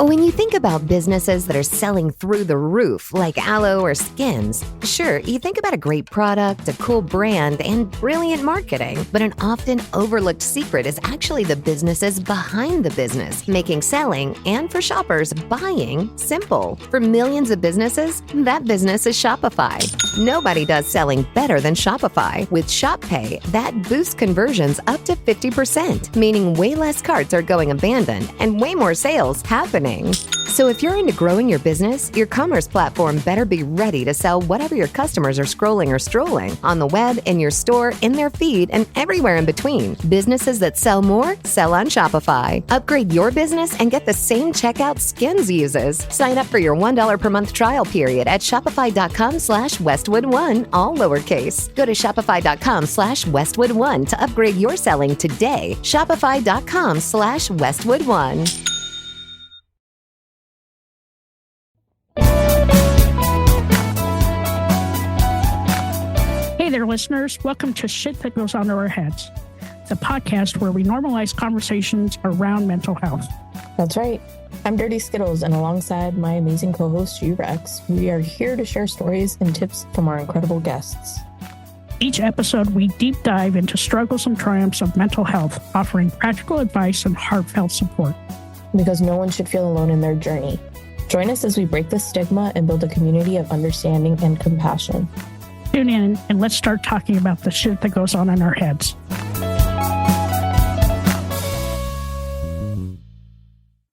When you think about businesses that are selling through the roof, like aloe or skins, sure, you think about a great product, a cool brand, and brilliant marketing. But an often overlooked secret is actually the businesses behind the business, making selling and for shoppers, buying simple. For millions of businesses, that business is Shopify. Nobody does selling better than Shopify. With Shop Pay, that boosts conversions up to 50%, meaning way less carts are going abandoned and way more sales happening. So if you're into growing your business, your commerce platform better be ready to sell whatever your customers are scrolling or strolling on the web, in your store, in their feed, and everywhere in between. Businesses that sell more, sell on Shopify. Upgrade your business and get the same checkout Skins uses. Sign up for your $1 per month trial period at shopify.com/Westwood1, all lowercase. Go to shopify.com/Westwood1 to upgrade your selling today. Shopify.com/Westwood1. Hey there, listeners. Welcome to Shit That Goes Under Our Heads, the podcast where we normalize conversations around mental health. That's right. I'm Dirty Skittles, and alongside my amazing co-host, Rex, we are here to share stories and tips from our incredible guests. Each episode, we deep dive into struggles and triumphs of mental health, offering practical advice and heartfelt support. Because no one should feel alone in their journey. Join us as we break the stigma and build a community of understanding and compassion. Tune in and let's start talking about the shit that goes on in our heads.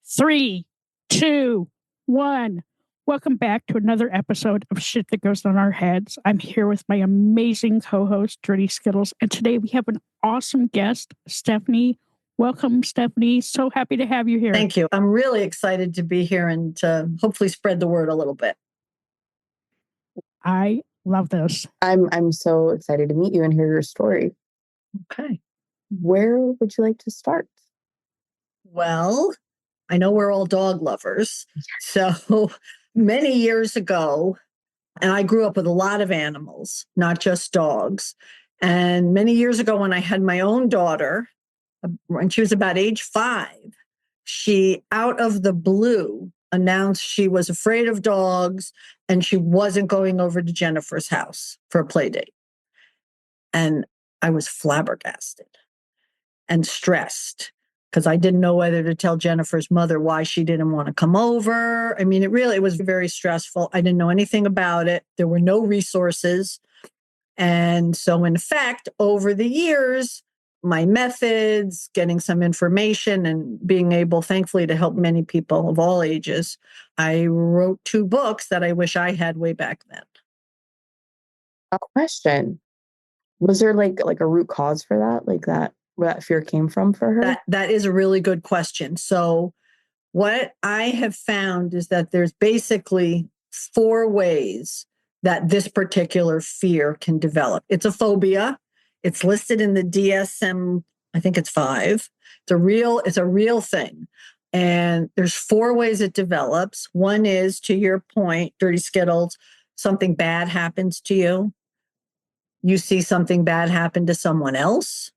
3, 2, 1. Welcome back to another episode of Shit That Goes On Our Heads. I'm here with my amazing co-host, Dirty Skittles, and today we have an awesome guest, Stefani. Welcome, Stefani. So happy to have you here. Thank you. I'm really excited to be here and to hopefully spread the word a little bit. I love this. I'm so excited to meet you and hear your story. Okay. Where would you like to start? Well, I know we're all dog lovers. So many years ago, and I grew up with a lot of animals, not just dogs. And many years ago, when I had my own daughter, when she was about age 5, she, out of the blue, announced she was afraid of dogs and she wasn't going over to Jennifer's house for a play date. And I was flabbergasted and stressed because I didn't know whether to tell Jennifer's mother why she didn't want to come over. I mean, it was very stressful. I didn't know anything about it. There were no resources. And so, in fact, over the years, my methods, getting some information, and being able, thankfully, to help many people of all ages, I wrote 2 books that I wish I had way back then. A question. Was there like a root cause for that? Like that, where that fear came from for her? That is a really good question. So what I have found is that there's basically 4 ways that this particular fear can develop. It's a phobia. It's listed in the DSM, I think it's 5. It's a real thing. And there's 4 ways it develops. One is, to your point, Dirty Skittles, something bad happens to you. You see something bad happen to someone else,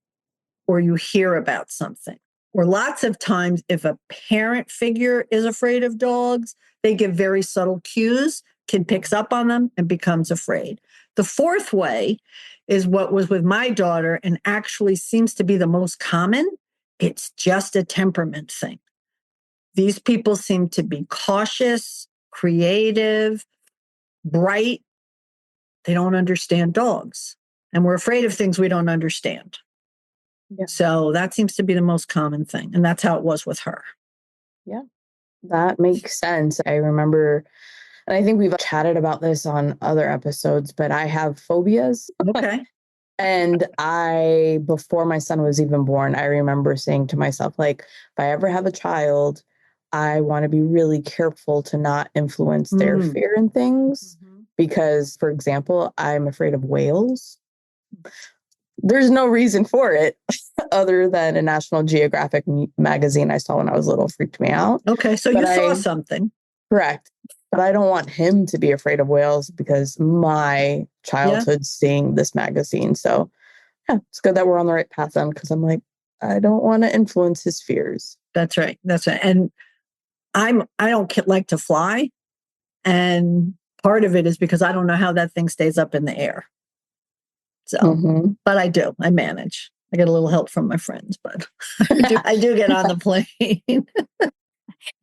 or you hear about something. Or lots of times, if a parent figure is afraid of dogs, they give very subtle cues. Kid picks up on them and becomes afraid. The 4th way is what was with my daughter and actually seems to be the most common. It's just a temperament thing. These people seem to be cautious, creative, bright. They don't understand dogs. And we're afraid of things we don't understand. Yeah. So that seems to be the most common thing. And that's how it was with her. Yeah, that makes sense. I remember, and I think we've chatted about this on other episodes, but I have phobias. Okay. And before my son was even born, I remember saying to myself, like, if I ever have a child, I want to be really careful to not influence their fear in things. Mm-hmm. Because, for example, I'm afraid of whales. There's no reason for it other than a National Geographic magazine I saw when I was little freaked me out. Okay, so you saw something. Correct. But I don't want him to be afraid of whales because my childhood seeing this magazine. So yeah, it's good that we're on the right path then, because I'm like, I don't want to influence his fears. That's right. And I don't like to fly. And part of it is because I don't know how that thing stays up in the air. So, but I manage. I get a little help from my friends, but I do get on the plane.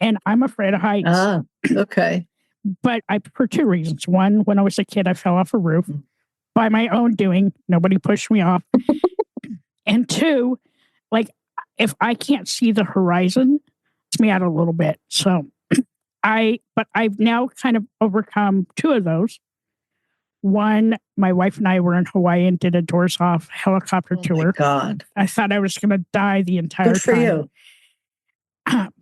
And I'm afraid of heights. Ah, okay. But for two reasons. One, when I was a kid, I fell off a roof by my own doing. Nobody pushed me off. And two, like, if I can't see the horizon, it's me out a little bit. So but I've now kind of overcome two of those. One, my wife and I were in Hawaii and did a doors off helicopter tour. My God. I thought I was going to die the entire time. Good for you.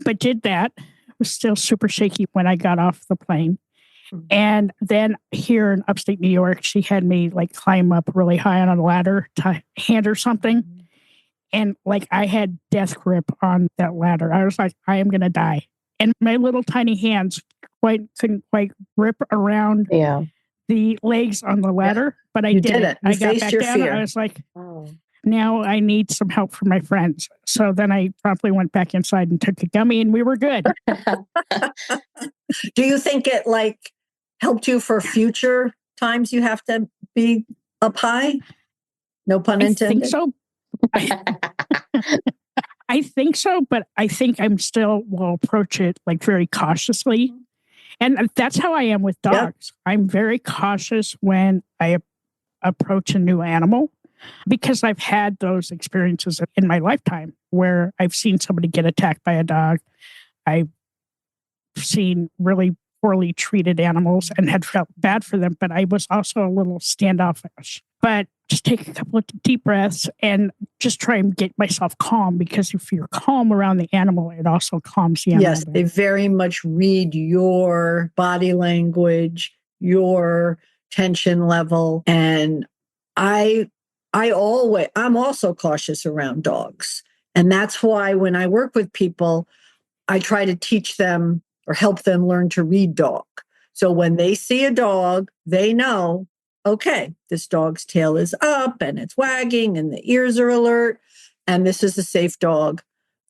But did that. It was still super shaky when I got off the plane. And then here in upstate New York, she had me like climb up really high on a ladder to hand her something. And like I had death grip on that ladder. I was like, I am going to die. And my little tiny hands couldn't quite grip around the legs on the ladder. But I did it. I got back down. Fear. I was like, now I need some help from my friends. So then I promptly went back inside and took a gummy and we were good. Do you think it like helped you for future times you have to be up high? No pun intended. I think so. I think so, but I think will approach it like very cautiously. And that's how I am with dogs. Yep. I'm very cautious when I approach a new animal because I've had those experiences in my lifetime where I've seen somebody get attacked by a dog. I've seen really poorly treated animals and had felt bad for them, but I was also a little standoffish. But just take a couple of deep breaths and just try and get myself calm, because if you're calm around the animal, it also calms the animal. Yes, they very much read your body language, your tension level. And I'm also cautious around dogs. And that's why when I work with people, I try to teach them or help them learn to read dog. So when they see a dog, they know, okay, this dog's tail is up and it's wagging and the ears are alert. And this is a safe dog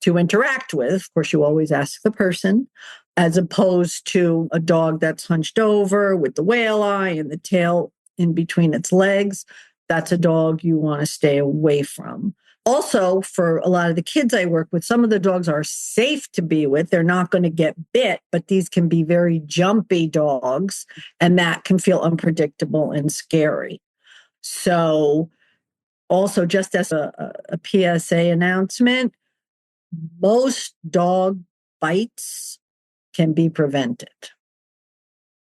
to interact with. Of course, you always ask the person, as opposed to a dog that's hunched over with the whale eye and the tail in between its legs. That's a dog you want to stay away from. Also, for a lot of the kids I work with, some of the dogs are safe to be with. They're not going to get bit, but these can be very jumpy dogs, and that can feel unpredictable and scary. So also, just as a PSA announcement, most dog bites can be prevented.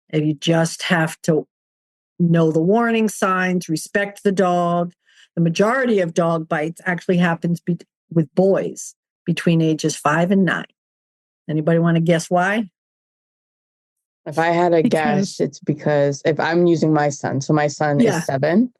If you just have to know the warning signs, respect the dog. The majority of dog bites actually happens with boys between ages 5 and 9. Anybody want to guess why? If I had a guess, it's because if I'm using my son, so my son is 7,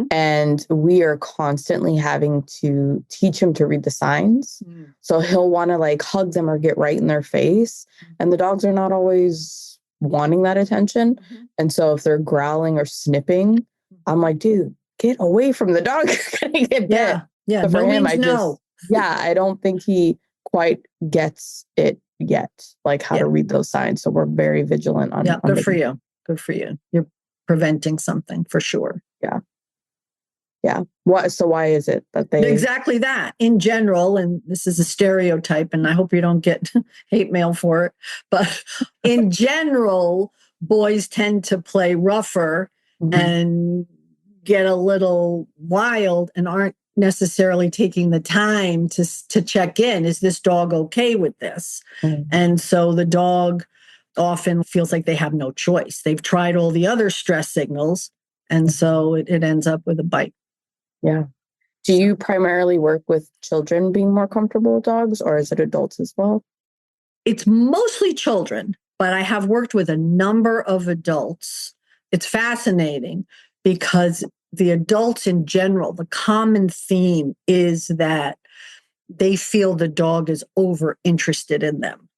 and we are constantly having to teach him to read the signs. So he'll want to like hug them or get right in their face. And the dogs are not always wanting that attention. And so if they're growling or snipping, I'm like, dude, get away from the dog. You're going to get bit. Yeah. So for no him, means I don't think he quite gets it yet, like how to read those signs. So we're very vigilant on. Yeah, good for you. Good for you. You're preventing something for sure. Yeah. So why is it that they... Exactly that. In general, and this is a stereotype, and I hope you don't get hate mail for it, but in general, boys tend to play rougher and get a little wild and aren't necessarily taking the time to check in. Is this dog okay with this? And so the dog often feels like they have no choice. They've tried all the other stress signals, and so it ends up with a bite. Yeah. Do you primarily work with children being more comfortable with dogs, or is it adults as well? It's mostly children, but I have worked with a number of adults. It's fascinating because the adults in general, the common theme is that they feel the dog is over interested in them.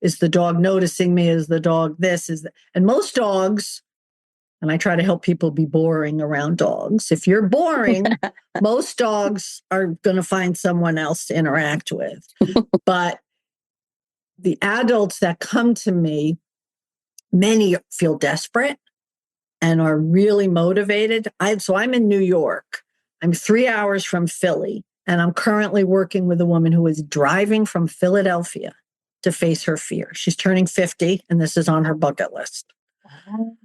Is the dog noticing me? Is the dog this? And most dogs, and I try to help people be boring around dogs. If you're boring, most dogs are going to find someone else to interact with. But the adults that come to me, many feel desperate and are really motivated. So I'm in New York. I'm 3 hours from Philly, and I'm currently working with a woman who is driving from Philadelphia to face her fear. She's turning 50, and this is on her bucket list. Oh,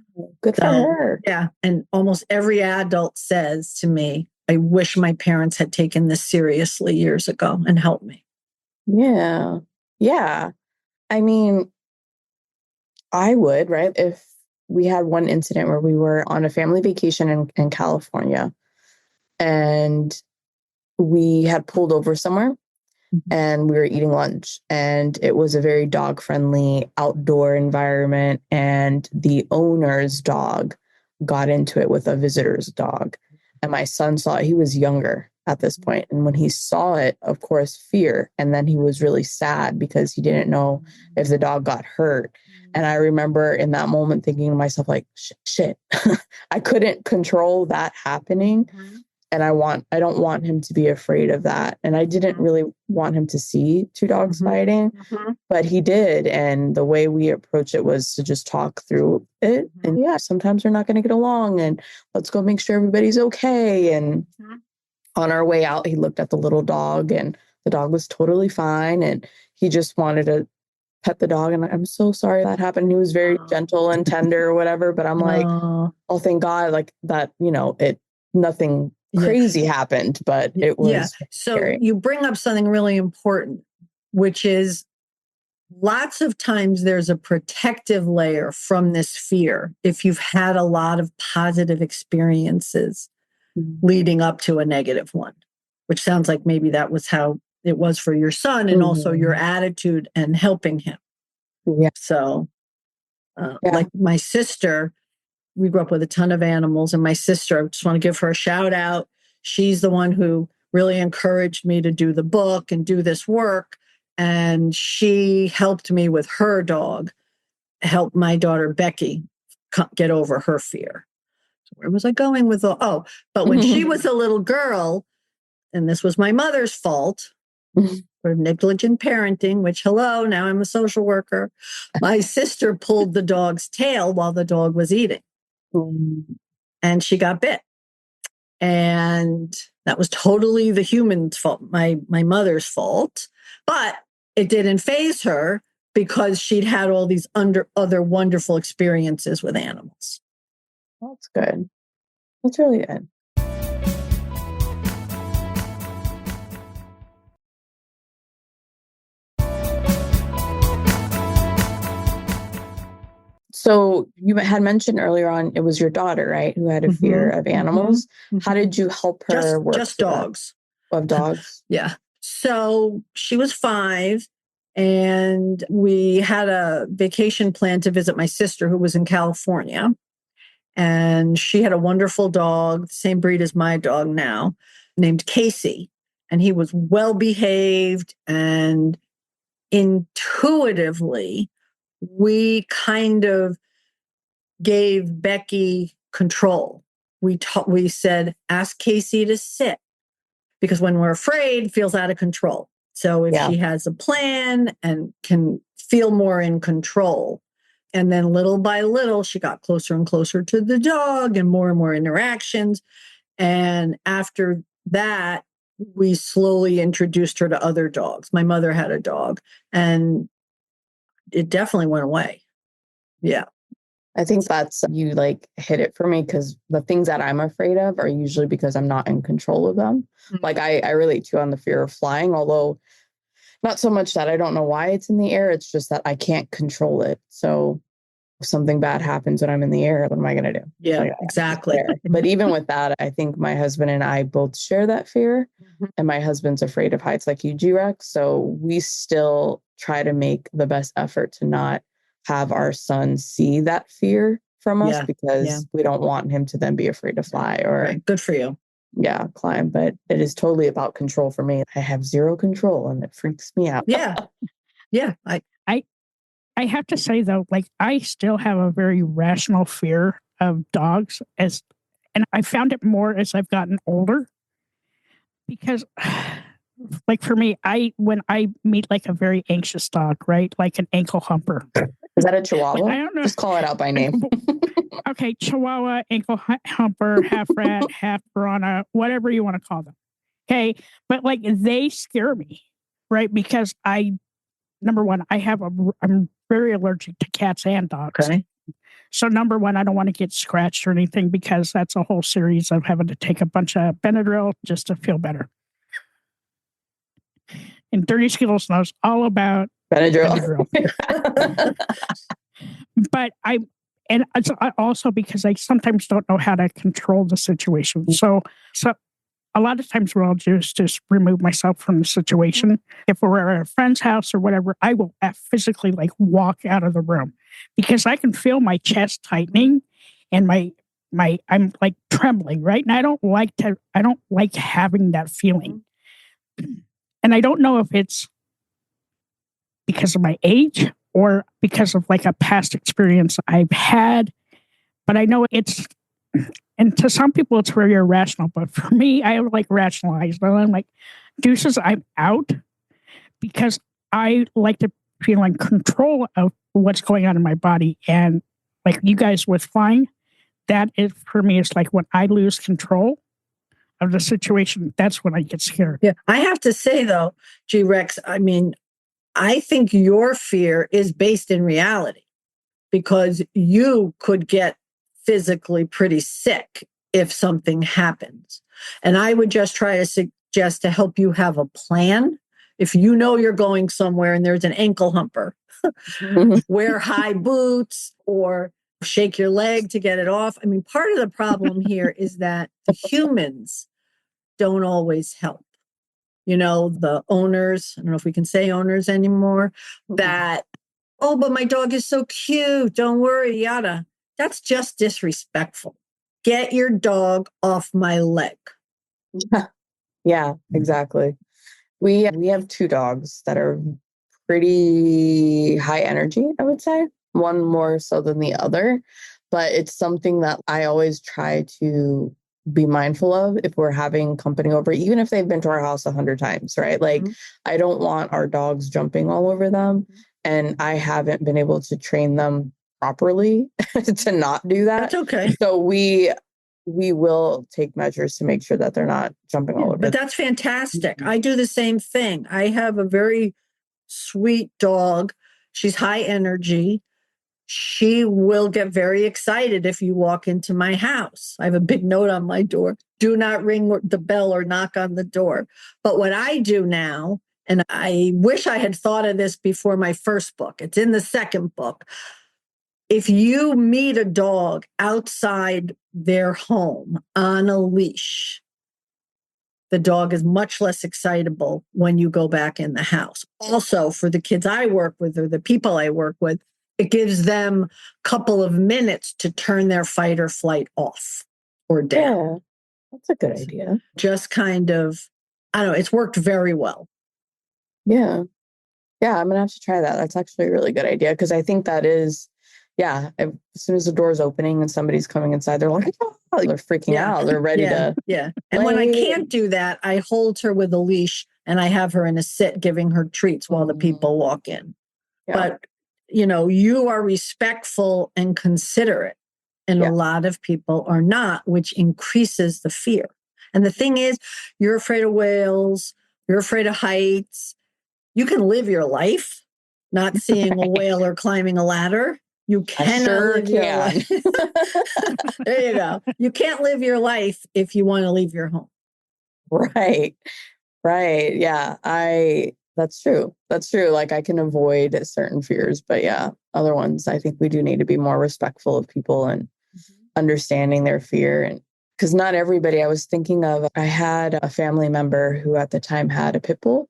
good for her. Yeah. And almost every adult says to me, I wish my parents had taken this seriously years ago and helped me. Yeah. Yeah. I mean, I would, right? If we had one incident where we were on a family vacation in California and we had pulled over somewhere and we were eating lunch, and it was a very dog friendly outdoor environment, and the owner's dog got into it with a visitor's dog, and my son saw it. He was younger at this point, and when he saw it, of course, fear, and then he was really sad because he didn't know if the dog got hurt. And I remember in that moment thinking to myself, like, shit, I couldn't control that happening. And I don't want him to be afraid of that. And I didn't really want him to see two dogs fighting, but he did. And the way we approached it was to just talk through it. And yeah, sometimes we're not going to get along, and let's go make sure everybody's okay. And on our way out, he looked at the little dog, and the dog was totally fine. And he just wanted to pet the dog. And I'm so sorry that happened. He was very gentle and tender or whatever. But I'm like, oh, thank God, like that, nothing crazy happened, but it was So scary. You bring up something really important, which is lots of times there's a protective layer from this fear if you've had a lot of positive experiences leading up to a negative one, which sounds like maybe that was how it was for your son, and also your attitude and helping him. So like my sister, we grew up with a ton of animals, and my sister, I just want to give her a shout out. She's the one who really encouraged me to do the book and do this work. And she helped me with her dog, helped my daughter, Becky, get over her fear. So where was I going with but when she was a little girl, and this was my mother's fault for negligent parenting, which, hello, now I'm a social worker. My sister pulled the dog's tail while the dog was eating. And she got bit. And that was totally the human's fault, my mother's fault. But it didn't faze her because she'd had all these other wonderful experiences with animals. That's good. That's really good. So you had mentioned earlier on, it was your daughter, right, who had a fear of animals. How did you help her work? Just dogs. Of dogs? Yeah. So she was 5, and we had a vacation plan to visit my sister who was in California. And she had a wonderful dog, the same breed as my dog now, named Casey. And he was well behaved, and intuitively, we kind of gave Becky control. We said, ask Casey to sit, because when we're afraid, it feels out of control. So if she has a plan and can feel more in control, and then little by little, she got closer and closer to the dog and more interactions. And after that, we slowly introduced her to other dogs. My mother had a dog, and it definitely went away. Yeah. I think that's, you hit it for me, because the things that I'm afraid of are usually because I'm not in control of them. Like I relate to you on the fear of flying, although not so much that I don't know why it's in the air. It's just that I can't control it. So if something bad happens when I'm in the air, what am I going to do? Yeah, exactly. But even with that, I think my husband and I both share that fear. And my husband's afraid of heights like you, G-Rex. So we still try to make the best effort to not have our son see that fear from us, because we don't want him to then be afraid to fly or good for you. Yeah, climb. But it is totally about control for me. I have zero control, and it freaks me out. Yeah. I have to say though, I still have a very rational fear of dogs, and I found it more as I've gotten older, because like for me, when I meet like a very anxious dog, right? Like an ankle humper. Is that a Chihuahua? I don't know. Just call it out by name. Okay, Chihuahua, ankle humper, half rat, half piranha, whatever you want to call them. Okay, but like they scare me, right? Because number one, I'm very allergic to cats and dogs. Okay. So number one, I don't want to get scratched or anything because that's a whole series of having to take a bunch of Benadryl just to feel better. And Dirty Skittles knows all about Benadryl. But it's also because I sometimes don't know how to control the situation. So a lot of times what I'll do is just remove myself from the situation. If we're at a friend's house or whatever, I will physically like walk out of the room because I can feel my chest tightening and I'm like trembling, right? And I don't like having that feeling. And I don't know if it's because of my age or because of like a past experience I've had, but I know and to some people it's very irrational, but for me, I like rationalized. And I'm like, deuces, I'm out because I like to feel in control of what's going on in my body. And like you guys with flying, that is for me, it's like when I lose control of the situation, that's when I get scared. Yeah. I have to say though, G-Rex, I mean, I think your fear is based in reality because you could get physically pretty sick if something happens. And I would just try to suggest to help you have a plan. If you know you're going somewhere and there's an ankle humper, wear high boots or shake your leg to get it off. I mean, part of the problem here is that the humans don't always help. You know, the owners, I don't know if we can say owners anymore, that, oh, but my dog is so cute. Don't worry, yada. That's just disrespectful. Get your dog off my leg. Yeah, exactly. We have two dogs that are pretty high energy, I would say. One more so than the other. But it's something that I always try to be mindful of if we're having company over, even if they've been to our house 100 times, right? Like, I don't want our dogs jumping all over them. And I haven't been able to train them properly to not do that. That's okay. So we will take measures to make sure that they're not jumping all over. But that's fantastic. I do the same thing. I have a very sweet dog. She's high energy. She will get very excited if you walk into my house. I have a big note on my door. Do not ring the bell or knock on the door. But what I do now, and I wish I had thought of this before my first book, it's in the second book. If you meet a dog outside their home on a leash, the dog is much less excitable when you go back in the house. Also, for the kids I work with or the people I work with, it gives them a couple of minutes to turn their fight or flight off or down. Yeah, that's a good idea. Just kind of, I don't know, it's worked very well. Yeah. Yeah, I'm going to have to try that. That's actually a really good idea because I think that is, as soon as the door's opening and somebody's coming inside, they're like, oh, they're freaking out. They're ready to. Yeah. And when I can't do that, I hold her with a leash and I have her in a sit giving her treats while the people walk in. Yeah. But, you know, you are respectful and considerate. And a lot of people are not, which increases the fear. And the thing is, you're afraid of whales. You're afraid of heights. You can live your life not seeing a whale or climbing a ladder. You cannot live your life. There you go. You can't live your life if you want to leave your home. Right. Yeah. That's true. Like I can avoid certain fears, but other ones, I think we do need to be more respectful of people and understanding their fear. And because not everybody, I was thinking of, I had a family member who at the time had a pit bull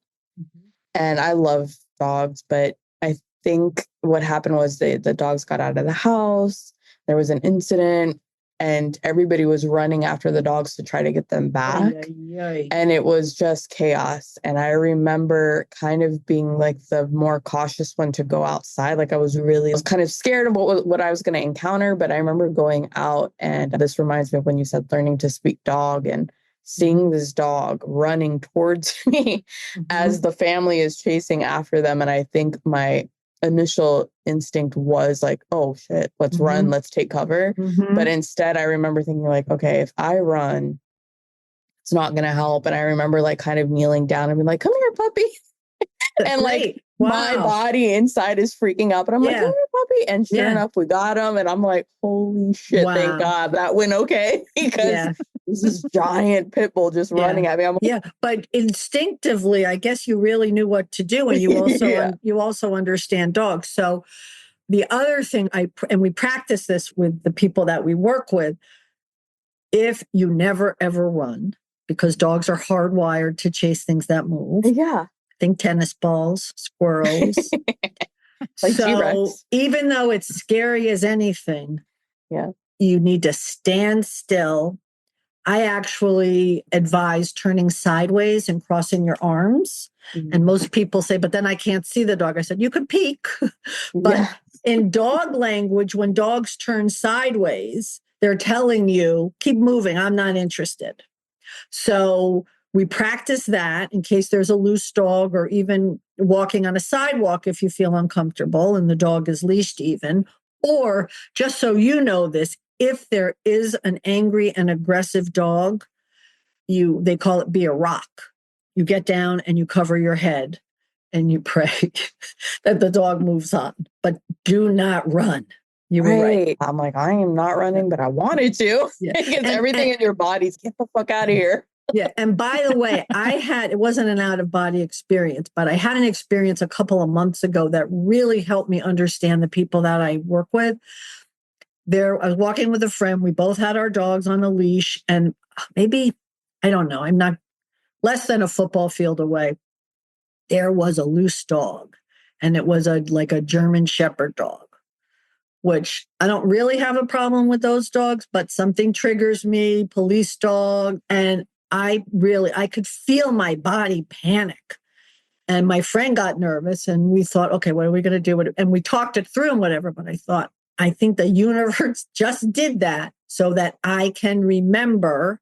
and I love dogs, but I think what happened was the dogs got out of the house. There was an incident and everybody was running after the dogs to try to get them back. And it was just chaos. And I remember kind of being like the more cautious one to go outside. Like I was kind of scared of what I was going to encounter. But I remember going out, and this reminds me of when you said learning to speak dog and seeing this dog running towards me as the family is chasing after them. And I think my initial instinct was like, oh shit, let's run, let's take cover. But instead, I remember thinking like, okay, if I run, it's not going to help. And I remember like kind of kneeling down and being like, come here, puppy. And like my body inside is freaking out, but I'm like, come here, puppy. And sure enough, we got him. And I'm like, holy shit, thank God that went okay. Because this is giant pit bull just running at me. I'm like, but instinctively, I guess you really knew what to do. And you also, you also understand dogs. So the other thing and we practice this with the people that we work with, if you never, ever run, because dogs are hardwired to chase things that move. Yeah. Think tennis balls, squirrels. Like so T-Rex. even though it's scary as anything, you need to stand still. I actually advise turning sideways and crossing your arms. And most people say, but then I can't see the dog. I said, you could peek. But in dog language, when dogs turn sideways, they're telling you, keep moving. I'm not interested. So we practice that in case there's a loose dog, or even walking on a sidewalk if you feel uncomfortable and the dog is leashed even. Or just so you know this, if there is an angry and aggressive dog, they call it be a rock. You get down and you cover your head and you pray that the dog moves on, but do not run. You were right. I'm like, I am not running, but I wanted to. Because everything in your body's get the fuck out of here. And by the way, it wasn't an out-of-body experience, but I had an experience a couple of months ago that really helped me understand the people that I work with. I was walking with a friend. We both had our dogs on a leash, and maybe, I don't know, I'm not less than a football field away. There was a loose dog, and it was like a German Shepherd dog, which I don't really have a problem with those dogs, but something triggers me, police dog. And I could feel my body panic. And my friend got nervous, and we thought, okay, what are we going to do? And we talked it through and whatever. But I thought, I think the universe just did that so that I can remember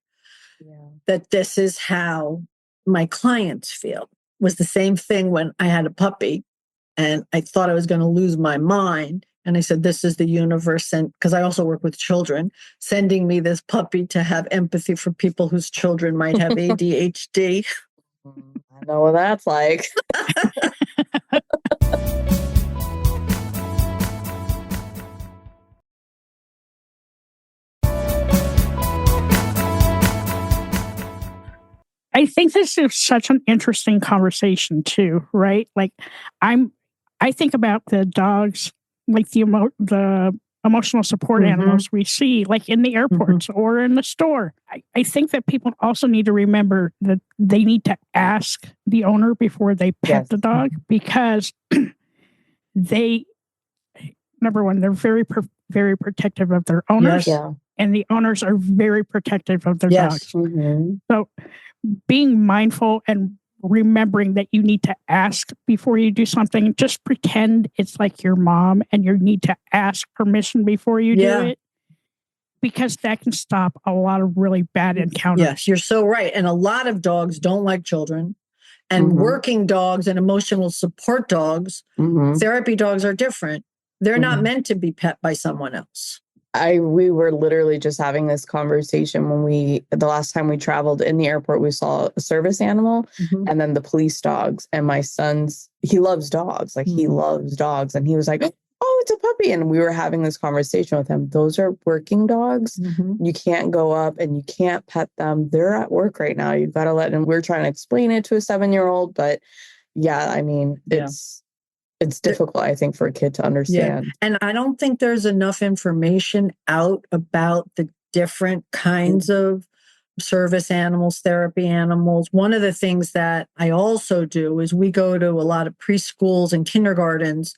that this is how my clients feel. It was the same thing when I had a puppy and I thought I was going to lose my mind. And I said, this is the universe. And because I also work with children, sending me this puppy to have empathy for people whose children might have ADHD. I know what that's like. I think this is such an interesting conversation too, right? Like I think about the dogs, like the emotional support animals we see, like in the airports or in the store. I think that people also need to remember that they need to ask the owner before they pet the dog, because number one, they're very, very protective of their owners, and the owners are very protective of their dogs. So being mindful and remembering that you need to ask before you do something. Just pretend it's like your mom and you need to ask permission before you do it, because that can stop a lot of really bad encounters. Yes, you're so right. And a lot of dogs don't like children, and working dogs and emotional support dogs, therapy dogs are different. They're not meant to be pet by someone else. We were literally just having this conversation when the last time we traveled in the airport, we saw a service animal and then the police dogs. And my he loves dogs. Like he loves dogs. And he was like, oh, it's a puppy. And we were having this conversation with him. Those are working dogs. You can't go up and you can't pet them. They're at work right now. You've got to let them. We're trying to explain it to a 7-year-old. But I mean, it's difficult, I think, for a kid to understand. And I don't think there's enough information out about the different kinds of service animals, therapy animals. One of the things that I also do is we go to a lot of preschools and kindergartens,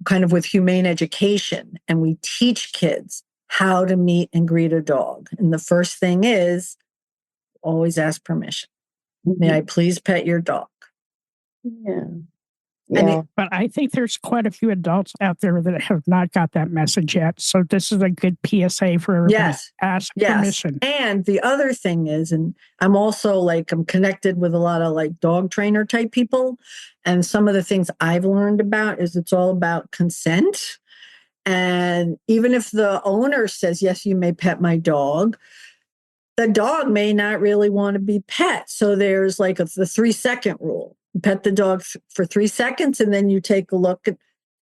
kind of with humane education, and we teach kids how to meet and greet a dog. And the first thing is always ask permission. May I please pet your dog? Yeah. Yeah. But I think there's quite a few adults out there that have not got that message yet. So this is a good PSA for everybody. Yes. Ask permission. And the other thing is, and I'm also I'm connected with a lot of dog trainer type people. And some of the things I've learned about is it's all about consent. And even if the owner says, yes, you may pet my dog, the dog may not really want to be pet. So there's the 3-second rule. You pet the dog for 3 seconds, and then you take a look at,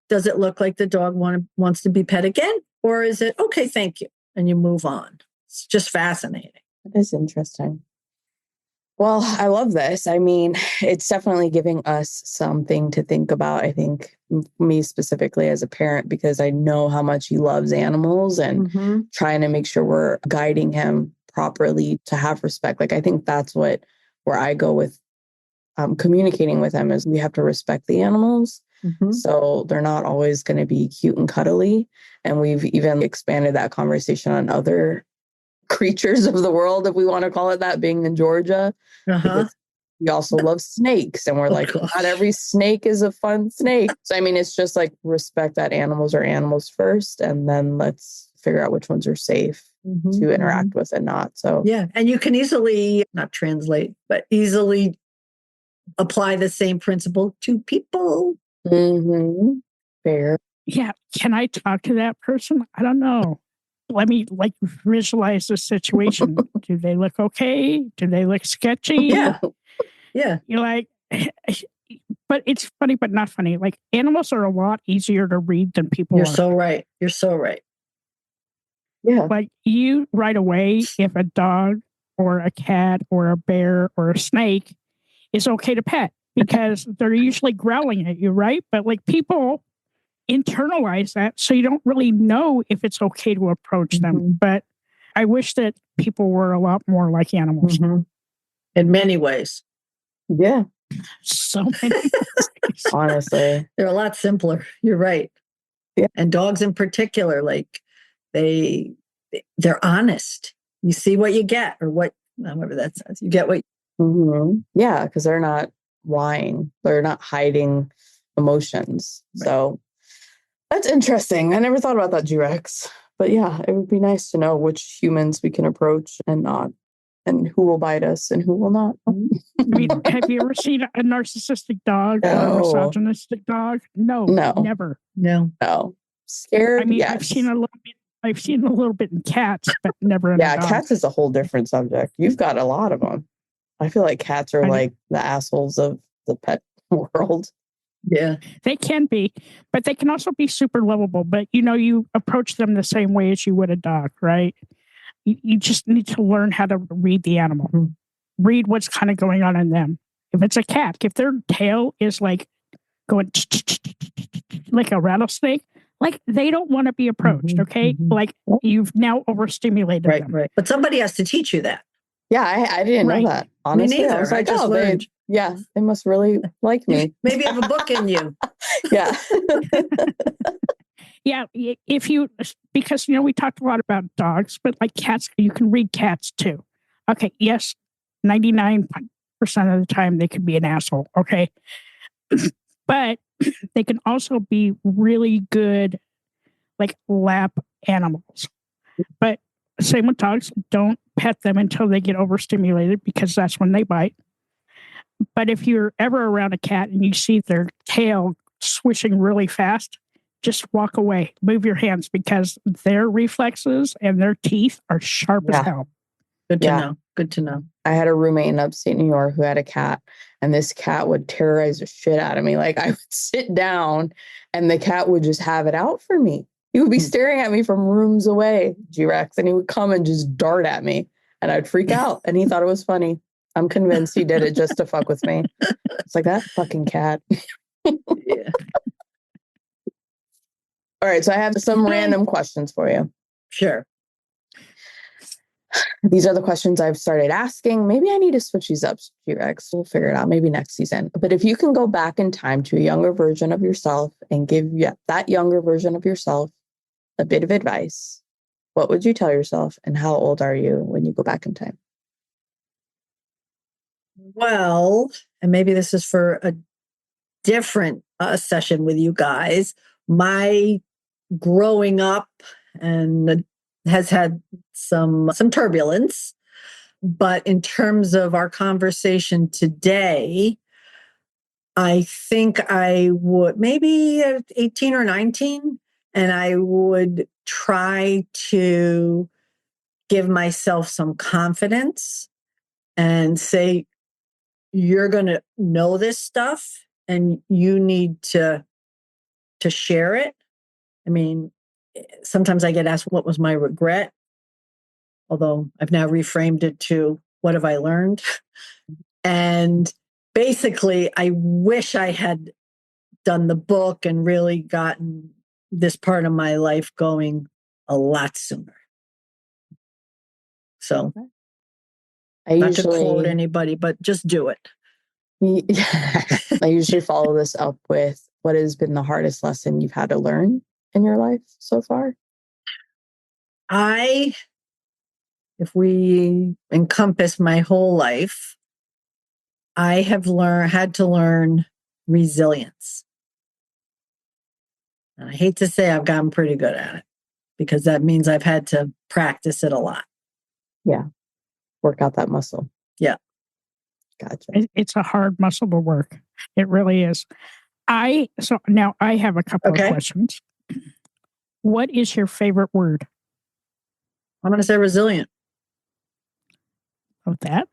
does it look like the dog wants to be pet again? Or is it, okay, thank you, and you move on? It's just fascinating. That is interesting. Well, I love this. I mean, it's definitely giving us something to think about. I think me specifically as a parent, because I know how much he loves animals and trying to make sure we're guiding him properly to have respect. I think that's where I go with communicating with him, is we have to respect the animals. So they're not always going to be cute and cuddly. And we've even expanded that conversation on other creatures of the world, if we want to call it that, being in Georgia. Because we also love snakes. And we're not every snake is a fun snake. So, I mean, it's just respect that animals are animals first. And then let's figure out which ones are safe to interact with and not. So, yeah. And you can easily, not translate, but easily apply the same principle to people. Fair. Yeah. Can I talk to that person? I don't know. Let me visualize the situation. Do they look okay? Do they look sketchy? Yeah. You're but it's funny, but not funny. Animals are a lot easier to read than people You're are. so right. You're so right. Yeah. You right away, if a dog or a cat or a bear or a snake is okay to pet, because they're usually growling at you, right? But people internalize that, so you don't really know if it's okay to approach them. But I wish that people were a lot more like animals. In many ways. Yeah. So many ways. Honestly. They're a lot simpler. You're right. Yeah. And dogs in particular, they're honest. You see what you get, or however that says. You get what. Yeah, because they're not lying. They're not hiding emotions. Right. So that's interesting. I never thought about that, G-Rex. But yeah, it would be nice to know which humans we can approach and not, and who will bite us and who will not. Have you ever seen a narcissistic dog or a misogynistic dog? No, never. No. Scared. Yes. I've seen a little bit in cats, but never in a dog. Cats is a whole different subject. You've got a lot of them. I feel like cats are the assholes of the pet world. Yeah. They can be, but they can also be super lovable. But, you approach them the same way as you would a dog, right? You just need to learn how to read the animal. Read what's kind of going on in them. If it's a cat, if their tail is going like a rattlesnake, they don't want to be approached, okay? You've now overstimulated them. Right. But somebody has to teach you that. Yeah, I didn't know that. Honestly, me neither. I was like, I just learned. They must really like me. Maybe have a book in you. Yeah. Yeah, because we talked a lot about dogs, but cats, you can read cats too. Okay, yes, 99% of the time they can be an asshole, okay? But they can also be really good, lap animals. But same with dogs, don't pet them until they get overstimulated, because that's when they bite. But if you're ever around a cat and you see their tail swishing really fast, just walk away. Move your hands, because their reflexes and their teeth are sharp as hell. Good to know. Good to know. I had a roommate in upstate New York who had a cat, and this cat would terrorize the shit out of me. I would sit down and the cat would just have it out for me. He would be staring at me from rooms away, G-Rex, and he would come and just dart at me, and I'd freak out, and he thought it was funny. I'm convinced he did it just to fuck with me. It's that fucking cat. Yeah. All right, so I have some random questions for you. Sure. These are the questions I've started asking. Maybe I need to switch these up, G-Rex. We'll figure it out maybe next season. But if you can go back in time to a younger version of yourself and give that younger version of yourself a bit of advice, what would you tell yourself, and how old are you when you go back in time? Well, and maybe this is for a different session with you guys. My growing up and has had some turbulence, but in terms of our conversation today, I think I would maybe 18 or 19, and I would try to give myself some confidence and say, you're going to know this stuff and you need to share it. I mean, sometimes I get asked, what was my regret? Although I've now reframed it to, what have I learned? And basically, I wish I had done the book and really gotten this part of my life going a lot sooner. So, not to quote anybody, but just do it. I usually follow this up with, what has been the hardest lesson you've had to learn in your life so far? If we encompass my whole life, I have had to learn resilience. And I hate to say I've gotten pretty good at it, because that means I've had to practice it a lot. Yeah. Work out that muscle. Yeah. Gotcha. It's a hard muscle to work. It really is. So now I have a couple of questions. What is your favorite word? I'm going to say resilient. Of that.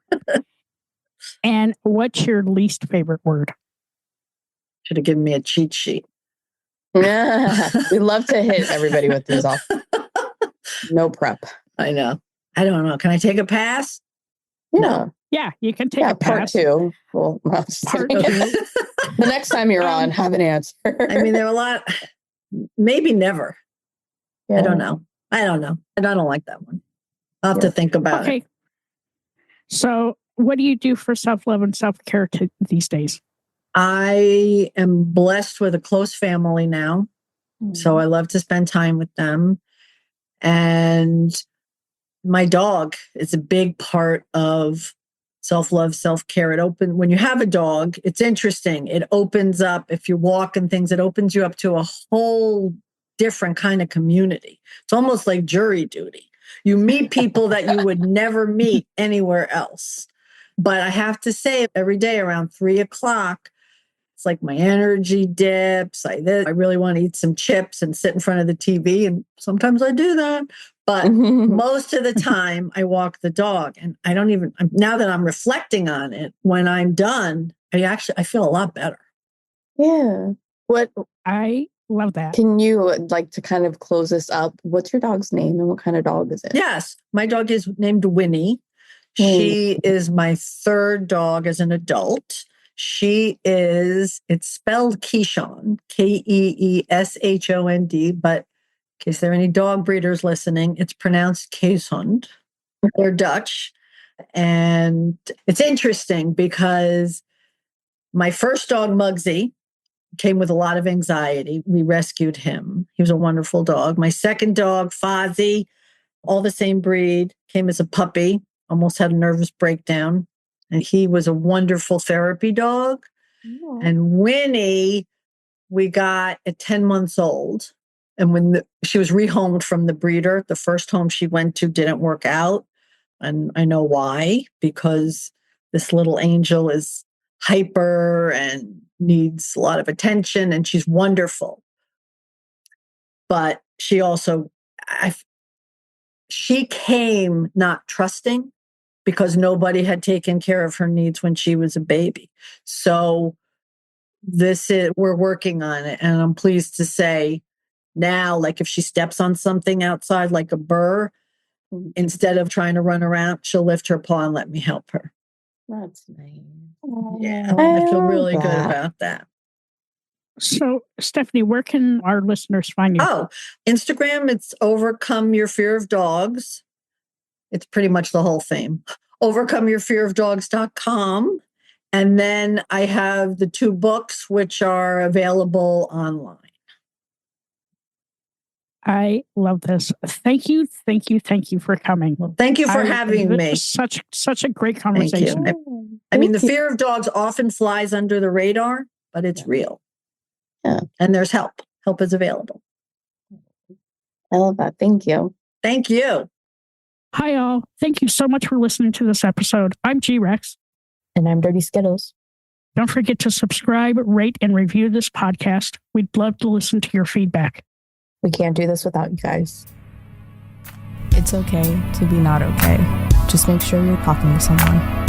And what's your least favorite word? Should have given me a cheat sheet. Yeah. We love to hit everybody with these off. No prep. I know. I don't know. Can I take a pass? Yeah. No. Yeah, you can take a pass. Part two. Well, part two. The next time you're on, have an answer. I mean, there are a lot. Maybe never. Yeah. I don't know. I don't like that one. I'll have to think about it. So what do you do for self-love and self-care these days? I am blessed with a close family now. So I love to spend time with them. And my dog is a big part of self-love, self-care. When you have a dog, it's interesting. It opens up, if you walk and things, it opens you up to a whole different kind of community. It's almost like jury duty. You meet people that you would never meet anywhere else. But I have to say, every day around 3:00, it's like my energy dips. I really want to eat some chips and sit in front of the TV. And sometimes I do that. But most of the time I walk the dog, and now that I'm reflecting on it, when I'm done, I feel a lot better. Yeah. I love that. Can you to kind of close this up? What's your dog's name and what kind of dog is it? Yes. My dog is named Winnie. She is my third dog as an adult. It's spelled Keeshond, Keeshond, but in case there are any dog breeders listening, it's pronounced Keeshond. They're Dutch. And it's interesting because my first dog, Muggsy, came with a lot of anxiety. We rescued him. He was a wonderful dog. My second dog, Fozzie, all the same breed, came as a puppy, almost had a nervous breakdown. And he was a wonderful therapy dog. Yeah. And Winnie, we got at 10 months old. And when she was rehomed from the breeder, the first home she went to didn't work out. And I know why, because this little angel is hyper and needs a lot of attention, and she's wonderful. But she also, she came not trusting, because nobody had taken care of her needs when she was a baby. So we're working on it. And I'm pleased to say now, if she steps on something outside, like a burr, instead of trying to run around, she'll lift her paw and let me help her. That's nice. Yeah, I feel really good about that. So, Stephanie, where can our listeners find you? Oh, Instagram, it's Overcome Your Fear of Dogs. It's pretty much the whole thing. OvercomeYourFearOfDogs.com. And then I have the 2 books, which are available online. I love this. Thank you for coming. Well, thank you for having me. Such a great conversation. I mean, the fear of dogs often flies under the radar, but it's real. Yeah. And there's help. Help is available. I love that. Thank you. Thank you. Hi, all. Thank you so much for listening to this episode. I'm G-Rex. And I'm Dirty Skittles. Don't forget to subscribe, rate, and review this podcast. We'd love to listen to your feedback. We can't do this without you guys. It's okay to be not okay. Just make sure you're talking to someone.